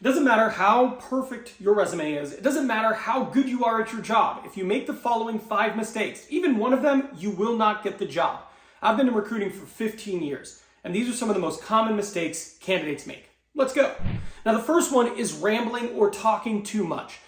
It doesn't matter how perfect your resume is. It doesn't matter how good you are at your job. If you make the following 5 mistakes, even one of them, you will not get the job. I've been in recruiting for 15 years, and these are some of the most common mistakes candidates make. Let's go. Now, the first one is rambling or talking too much.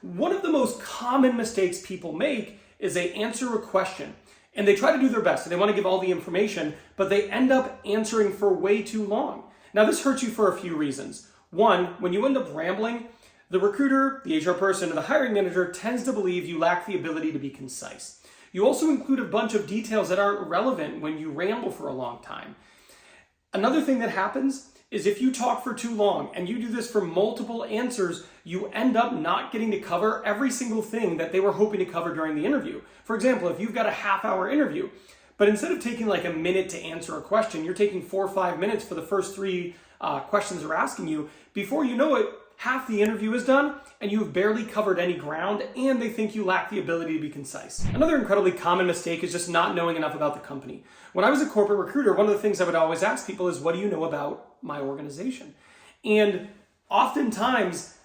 One of the most common mistakes people make is they answer a question and they try to do their best and they want to give all the information, but they end up answering for way too long. Now, this hurts you for a few reasons. One, when you end up rambling, the recruiter, the HR person, or the hiring manager tends to believe you lack the ability to be concise. You also include a bunch of details that aren't relevant when you ramble for a long time. Another thing that happens is if you talk for too long and you do this for multiple answers, you end up not getting to cover every single thing that they were hoping to cover during the interview. For example, if you've got a half-hour interview, but instead of taking like a minute to answer a question, you're taking 4 or 5 minutes for the first 3 questions they're asking you. Before you know it, half the interview is done and you've barely covered any ground and they think you lack the ability to be concise. Another incredibly common mistake is just not knowing enough about the company. When I was a corporate recruiter, one of the things I would always ask people is, what do you know about my organization? And oftentimes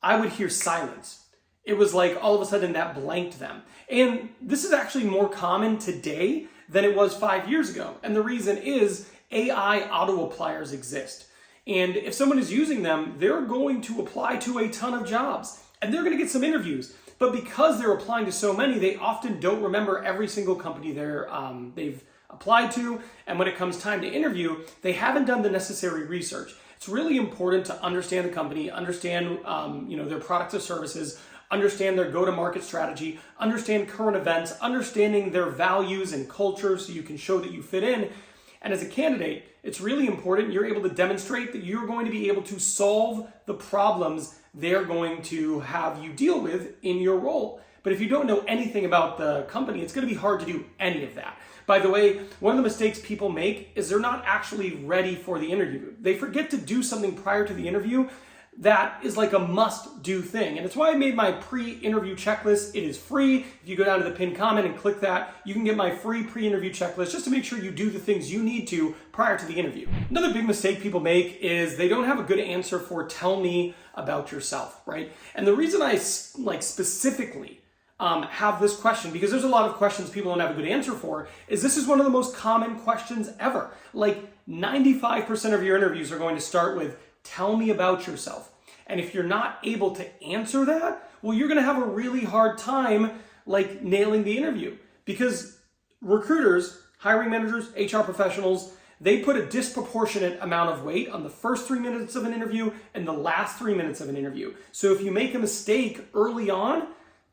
I would hear silence. It was like all of a sudden that blanked them. And this is actually more common today than it was 5 years ago. And the reason is AI auto-appliers exist. And if someone is using them, they're going to apply to a ton of jobs and they're going to get some interviews. But because they're applying to so many, they often don't remember every single company they've applied to. And when it comes time to interview, they haven't done the necessary research. It's really important to understand the company, understand their products or services, understand their go-to-market strategy, understand current events, understanding their values and culture so you can show that you fit in. And as a candidate, it's really important you're able to demonstrate that you're going to be able to solve the problems they're going to have you deal with in your role. But if you don't know anything about the company, it's going to be hard to do any of that. By the way, one of the mistakes people make is they're not actually ready for the interview. They forget to do something prior to the interview that is like a must-do thing. And it's why I made my pre-interview checklist. It is free. If you go down to the pinned comment and click that, you can get my free pre-interview checklist just to make sure you do the things you need to prior to the interview. Another big mistake people make is they don't have a good answer for tell me about yourself, right? And the reason I specifically have this question, because there's a lot of questions people don't have a good answer for, is this is one of the most common questions ever. Like 95% of your interviews are going to start with, tell me about yourself. And if you're not able to answer that, well, you're going to have a really hard time nailing the interview, because recruiters, hiring managers, HR professionals, they put a disproportionate amount of weight on the first 3 minutes of an interview and the last 3 minutes of an interview. So if you make a mistake early on,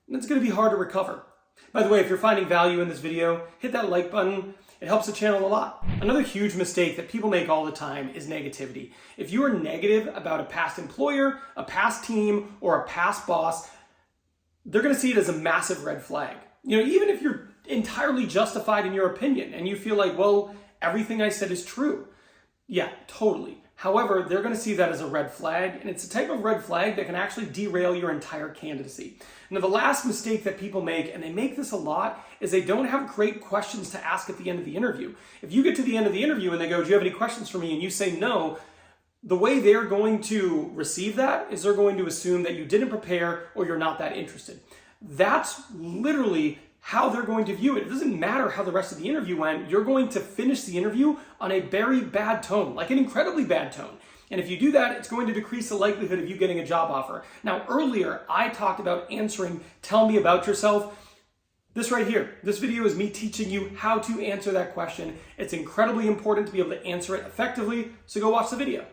it's going to be hard to recover. By the way, if you're finding value in this video, hit that like button. It helps the channel a lot. Another huge mistake that people make all the time is negativity. If you are negative about a past employer, a past team, or a past boss, they're going to see it as a massive red flag. Even if you're entirely justified in your opinion and you feel like, well, everything I said is true. Yeah, totally. However, they're going to see that as a red flag, and it's a type of red flag that can actually derail your entire candidacy. Now, the last mistake that people make, and they make this a lot, is they don't have great questions to ask at the end of the interview. If you get to the end of the interview and they go, do you have any questions for me? And you say no, the way they're going to receive that is they're going to assume that you didn't prepare or you're not that interested. That's literally how they're going to view it. It doesn't matter how the rest of the interview went. You're going to finish the interview on a very bad tone, like an incredibly bad tone. And if you do that, it's going to decrease the likelihood of you getting a job offer. Now, earlier, I talked about answering, tell me about yourself. This right here, this video is me teaching you how to answer that question. It's incredibly important to be able to answer it effectively, so go watch the video.